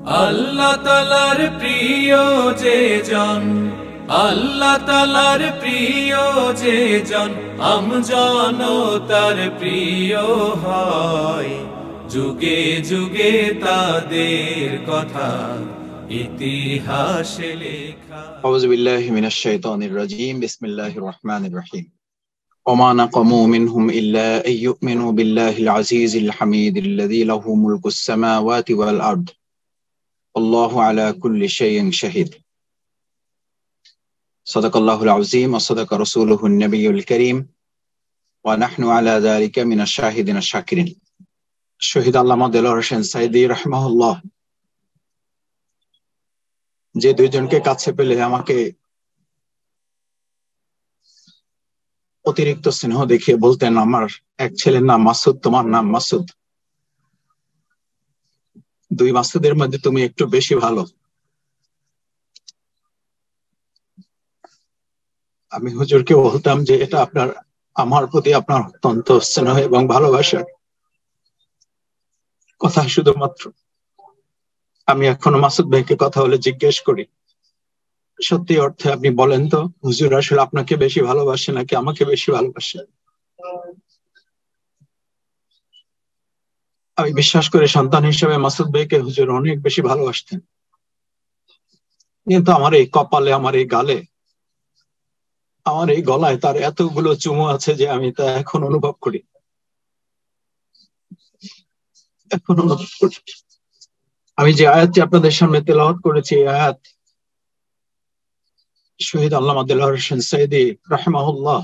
আল্লাহ তাআলার প্রিয় যে জন, আল্লাহ তাআলার প্রিয় যে জন, আমজন তার প্রিয় হয়। যুগে যুগে তাদের কথা ইতিহাসে লেখা। আউযু বিল্লাহি মিনাশ শাইতানির রাজীম। বিসমিল্লাহির রহমানির রহিম। ওমা নাকামু মিনহুম ইল্লা আইয়ুমিনু বিল্লাহিল আজিজিল হামিদিল্লাযী লাহু মুলকুস সামাওয়াতি ওয়াল আরদ। আল্লাহু আলা কুল্লি শাইইন শাহীদ। সাদাকাল্লাহুল আযীম ওয়া সাদাকা রাসূলুহুন নাবিয়্যুল কারীম ওয়া নাহনু আলা যালিকা মিনাশ শাহিদিন আশ-শাকিরিন। শহীদ আল্লামা দেলোয়ার হোসেন সাঈদী রাহিমাহুল্লাহ যে দুইজনকে কাছে পেলে আমাকে অতিরিক্ত স্নেহ দেখিয়ে বলতেন, আমার এক ছেলের নাম মাসুদ, তোমার নাম মাসুদ, দুই মাসুদের মধ্যে তুমি একটু বেশি ভালো। আমি হুজুরকে বলতাম যে এটা আপনার, আমার প্রতি আপনার অত্যন্ত স্নেহ এবং ভালোবাসার কথা। শুধুমাত্র আমি এখনো মাসুদ ভাইকে কথা বলে জিজ্ঞেস করি, সত্যি অর্থে আপনি বলেন তো হুজুর আসলে আপনাকে বেশি ভালোবাসে নাকি আমাকে বেশি ভালোবাসে? আমি বিশ্বাস করি সন্তান হিসেবে মাসুদ ভাইকে হুজুর অনেক বেশি ভালোবাসতেন, কিন্তু আমার এই কপালে, আমার এই গালে, আমার এই গলায় তার এতগুলো চুমু আছে যে আমি তা এখন অনুভব করি, এখন অনুভব করি। আমি যে আয়াতটি আপনাদের সামনে তেলাওয়াত করেছি, এই আয়াত শহীদ আল্লামা দেলোয়ার হোসেন সাঈদী রাহিমাহুল্লাহ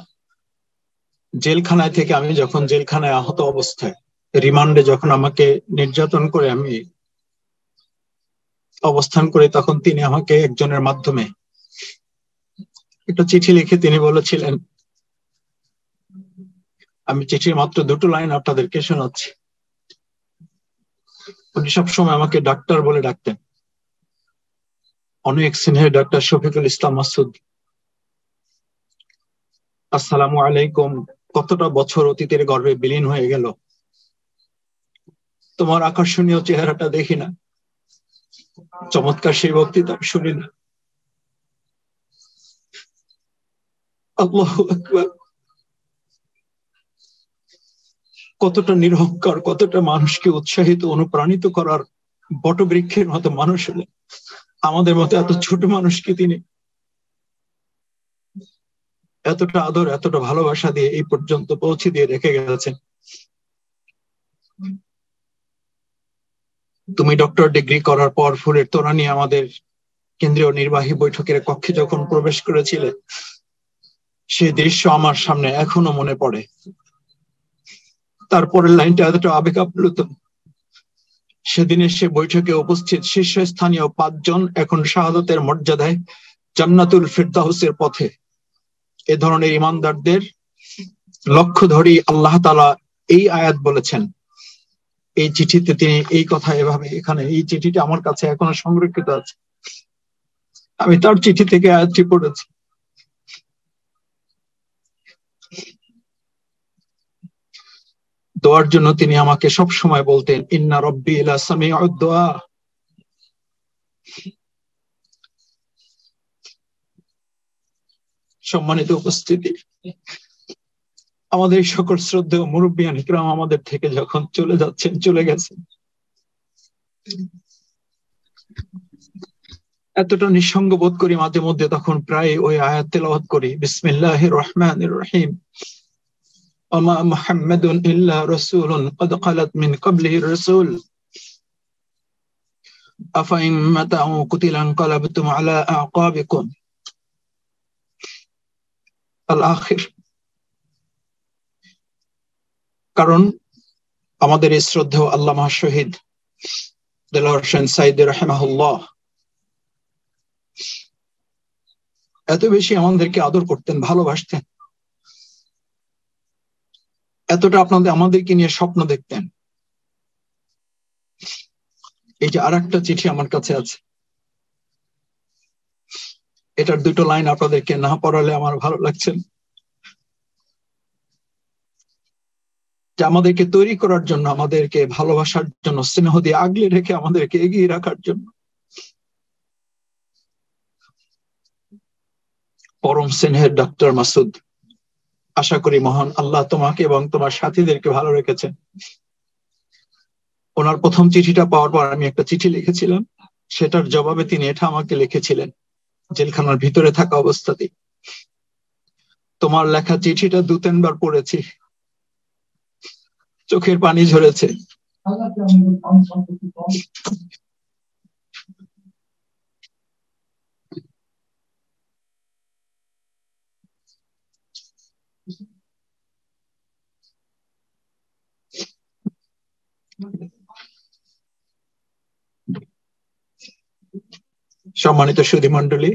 জেলখানায় থেকে, আমি যখন জেলখানায় আহত অবস্থায় রিমান্ডে যখন আমাকে নির্যাতন করে আমি অবস্থান করি, তখন তিনি আমাকে একজনের মাধ্যমে একটা চিঠি লিখে তিনি বলেছিলেন, আমি চিঠির মাত্র দুটো লাইন আপনাদেরকে শোনাচ্ছি। উনি সবসময় আমাকে ডাক্তার বলে ডাকতেন, অনেক স্নেহের ডাক্তার শফিকুল ইসলাম মাসুদ। আসসালামু আলাইকুম, কতটা বছর অতীতের গর্ভে বিলীন হয়ে গেল, তোমার আকর্ষণীয় চেহারাটা দেখি না, চমৎকার সেই বক্তৃতা শুনি না। আল্লাহু আকবার। কতটা নিরহংকার, কতটা মানুষকে উৎসাহিত অনুপ্রাণিত করার বটবৃক্ষের মতো মানুষ হলে, আমাদের মতো এত ছোট মানুষকে তিনি এতটা আদর, এতটা ভালোবাসা দিয়ে এই পর্যন্ত পৌঁছে দিয়ে রেখে গেছেন। তুমি ডক্টর ডিগ্রি করার পর ফুলের তোড়া নিয়ে আমাদের কেন্দ্রীয় নির্বাহী বৈঠকের কক্ষে যখন প্রবেশ করেছিলে, সেই দৃশ্য আমার সামনে এখনো মনে পড়ে। তারপরের লাইনটা এতটা আবেগ আপ্লুত, সেদিনের সে বৈঠকে উপস্থিত শীর্ষস্থানীয় 5 জন এখন শাহাদাতের মর্যাদায় জান্নাতুল ফিরদাউসের পথে। এ ধরনের ইমানদারদের লক্ষ্য ধরেই আল্লাহ তাআলা এই আয়াত বলেছেন। এই চিঠিতে তিনি এই কথা এভাবে, এখানে এই চিঠিটা আমার কাছে এখনো সংরক্ষিত আছে, আমি তার চিঠি থেকে আয়াতটি পড়েছি। দোয়ার জন্য তিনি আমাকে সব সময় বলতেন, ইন্না রব্বি লা সামিউদ দুআ। সম্মানিত উপস্থিতি, আমাদের সকল শ্রদ্ধেয় মুরব্বিয়ান ইকরাম আমাদের থেকে যখন চলে যাচ্ছেন, চলে গেছেন, এতটা নিঃসঙ্গ বোধ করি মাঝে মধ্যে, তখন প্রায় ওই আয়াত তেলাওয়াত করি, বিসমিল্লাহির রহমানির রহিম, ওমা মুহাম্মাদুন ইল্লা রাসূলুন ক্বাদ খালাত মিন ক্বাবলিহির রাসূল আফা ইন মাতাউ কুতিলা ইনকালাবতুম আলা আ'কাবিকুম আল আখির। কারণ আমাদের এই শ্রদ্ধেয় আল্লামা শহীদ দেলোয়ার হোসেন সাঈদী রাহিমাহুল্লাহ এত বেশি আমাদেরকে আদর করতেন, ভালোবাসতেন, এতটা আপনাদের আমাদেরকে নিয়ে স্বপ্ন দেখতেন। এই যে আরেকটা চিঠি আমার কাছে আছে, এটার দুটো লাইন আপনাদেরকে না পড়ালে আমার ভালো লাগছে না। যে আমাদেরকে তৈরি করার জন্য, আমাদেরকে ভালোবাসার জন্য, স্নেহ দিয়ে আগলে রেখে আমাদেরকে এগিয়ে রাখার জন্য। পরম স্নেহের ডক্টর মাসুদ, আশা করি মহান আল্লাহ তোমাকে এবং তোমার সাথীদেরকে ভালো রেখেছেন। ওনার প্রথম চিঠিটা পাওয়ার পর আমি একটা চিঠি লিখেছিলাম, সেটার জবাবে তিনি এটা আমাকে লিখেছিলেন জেলখানার ভিতরে থাকা অবস্থাতেই। তোমার লেখা চিঠিটা 2-3 বার পড়েছি, চোখের পানি ঝরেছে। সম্মানিত সুধী মণ্ডলী,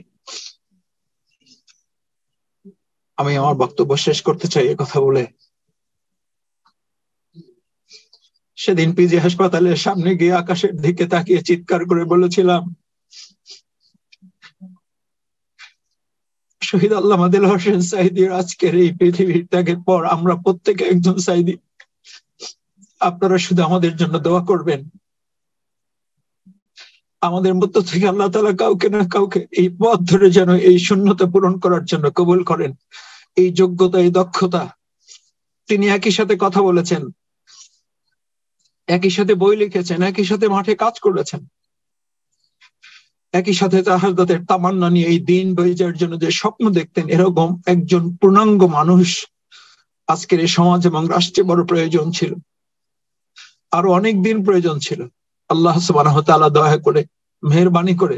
আমি আমার বক্তব্য শেষ করতে চাই এ কথা বলে। সেদিন পিজি হাসপাতালের সামনে গিয়ে আকাশের দিকে তাকিয়ে চিৎকার করে বলেছিলাম, শহীদ আল্লামা দেলোয়ার হোসেন সাঈদীর আজকের এই পৃথিবীর ত্যাগের পর আমরা প্রত্যেকে একজন সাঈদী। আপনারা শুধু আমাদের জন্য দোয়া করবেন। আমাদের মধ্য থেকে আল্লাহ তাআলা কাউকে না কাউকে এই পথ ধরে যেন এই শূন্যতা পূরণ করার জন্য কবুল করেন। এই যোগ্যতা, এই দক্ষতা। তিনি একই সাথে কথা বলেছেন, একই সাথে বই লিখেছেন, একই সাথে মাঠে কাজ করেছেন, একই সাথে শাহাদাতের তামান্না নিয়ে এই দিন বিজয়ের জন্য যে স্বপ্ন দেখতেন, এরকম একজন পূর্ণাঙ্গ মানুষ আজকের এই সমাজ এবং রাষ্ট্রে বড় প্রয়োজন ছিল। আরো অনেক দিন প্রয়োজন ছিল। আল্লাহ সুবহানাহু ওয়া তাআলা দয়া করে, মেহেরবানি করে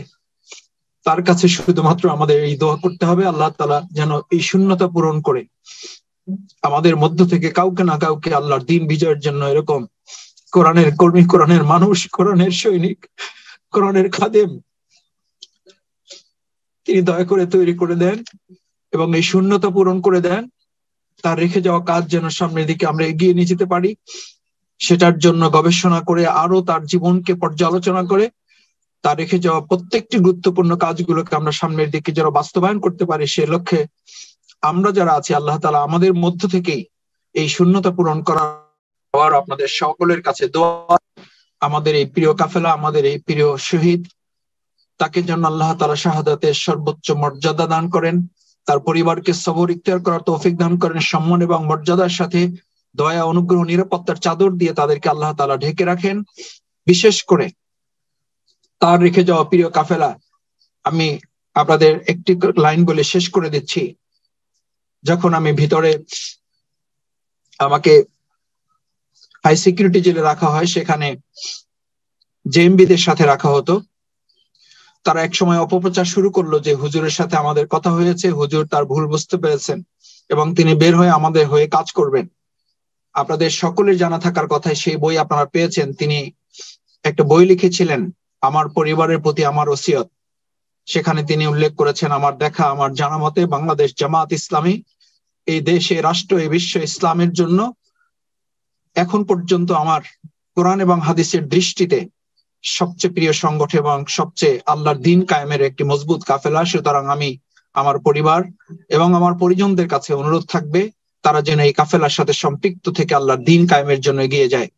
তার কাছে শুধুমাত্র আমাদের এই দোয়া করতে হবে, আল্লাহ তাআলা যেন এই শূন্যতা পূরণ করে আমাদের মধ্য থেকে কাউকে না কাউকে আল্লাহর দিন বিজয়ের জন্য এরকম কোরআনের কর্মী, কোরআনের মানুষ, কোরআনের সৈনিক, কোরআনের খাদেম তিনি দয়া করে তৈরি করে দেন এবং এই শূন্যতা পূরণ করে দেন। তার রেখে যাওয়া কাজ যেন সামনের দিকে আমরা এগিয়ে নিয়ে যেতে পারি, সেটার জন্য গবেষণা করে, আরো তার জীবনকে পর্যালোচনা করে তার রেখে যাওয়া প্রত্যেকটি গুরুত্বপূর্ণ কাজগুলোকে আমরা সামনের দিকে যেন বাস্তবায়ন করতে পারি, সে লক্ষ্যে আমরা যারা আছি আল্লাহ তাআলা আমাদের মধ্য থেকেই এই শূন্যতা পূরণ করার আপনাদের সকলের কাছে দোয়া। আমাদের এই প্রিয় কাফেলা, আমাদের এই প্রিয় শহীদ, তাকে যেন আল্লাহ তাআলা শাহাদাতের সর্বোচ্চ মর্যাদা দান করেন, তার পরিবারকে সবর ইখতিয়ার করার তৌফিক দান করেন, সম্মান এবং মর্যাদার সাথে দয়া, অনুগ্রহ, নিরাপত্তার চাদর দিয়ে তাদেরকে আল্লাহ তাআলা ঢেকে রাখেন। বিশেষ করে তার রেখে যাওয়া প্রিয় কাফেলা, আমি আপনাদের একটি লাইন বলে শেষ করে দিচ্ছি। যখন আমি ভিতরে আমাকে হাই সিকিউরিটি জেলে রাখা হয়, সেখানে জেএমবিদের সাথে রাখা হতো। তারা এক সময় অপপ্রচার শুরু করলো যে হুজুরের সাথে আমাদের কথা হয়েছে, হুজুর তার ভুল বুঝতে পেরেছেন এবং তিনি বের হয়ে আমাদের হয়ে কাজ করবেন। আপনাদের সকলের জানা থাকার কথায় সেই বই আপনারা পেয়েছেন। তিনি একটা বই লিখেছিলেন, আমার পরিবারের প্রতি আমার ওসিয়ত। সেখানে তিনি উল্লেখ করেছেন, আমার দেখা, আমার জানা মতে বাংলাদেশ জামাত ইসলামী এই দেশে, রাষ্ট্র, এই বিশ্ব ইসলামের জন্য এখন পর্যন্ত আমার কোরআন এবং হাদিসের দৃষ্টিতে সবচেয়ে প্রিয় সংগঠন এবং সবচেয়ে আল্লাহর দিন কায়েমের একটি মজবুত কাফেলা। সুতরাং আমি আমার পরিবার এবং আমার পরিজনদের কাছে অনুরোধ থাকবে, তারা যেন এই কাফেলার সাথে সম্পৃক্ত থেকে আল্লাহর দিন কায়েমের জন্য এগিয়ে যায়।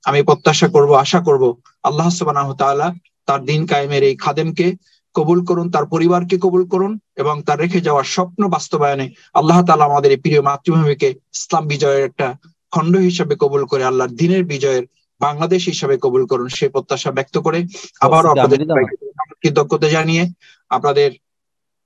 আমি প্রত্যাশা করব, আশা করব আল্লাহ সুবহানাহু ওয়া তাআলা তার দিন কায়েমের এই খাদেমকে কবুল করুন, তার পরিবারকে কবুল করুন এবং তার রেখে যাওয়া স্বপ্ন বাস্তবায়নে আল্লাহ তাআলা আমাদের এই প্রিয় মাতৃভূমিকে ইসলাম বিজয়ের একটা খণ্ড হিসেবে কবুল করে আল্লাহর দিনের বিজয়ের বাংলাদেশ হিসাবে কবুল করুন, সেই প্রত্যাশা ব্যক্ত করে আবারও আপনাদের কৃতজ্ঞতা জানিয়ে আপনাদের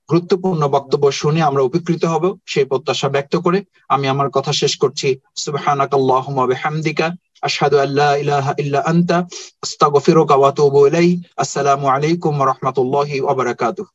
গুরুত্বপূর্ণ বক্তব্য শুনে আমরা উপকৃত হব, সেই প্রত্যাশা ব্যক্ত করে আমি আমার কথা শেষ করছি। সুবহানাকাল্লাহুম্মা ওয়া বিহামদিকা আশহাদু আল্লা ইলাহা ইল্লা আনতা আস্তাগফিরুকা ওয়া আতুবু ইলাইক। আসসালামু আলাইকুম ওয়া রাহমাতুল্লাহি ওয়া বারাকাতুহু।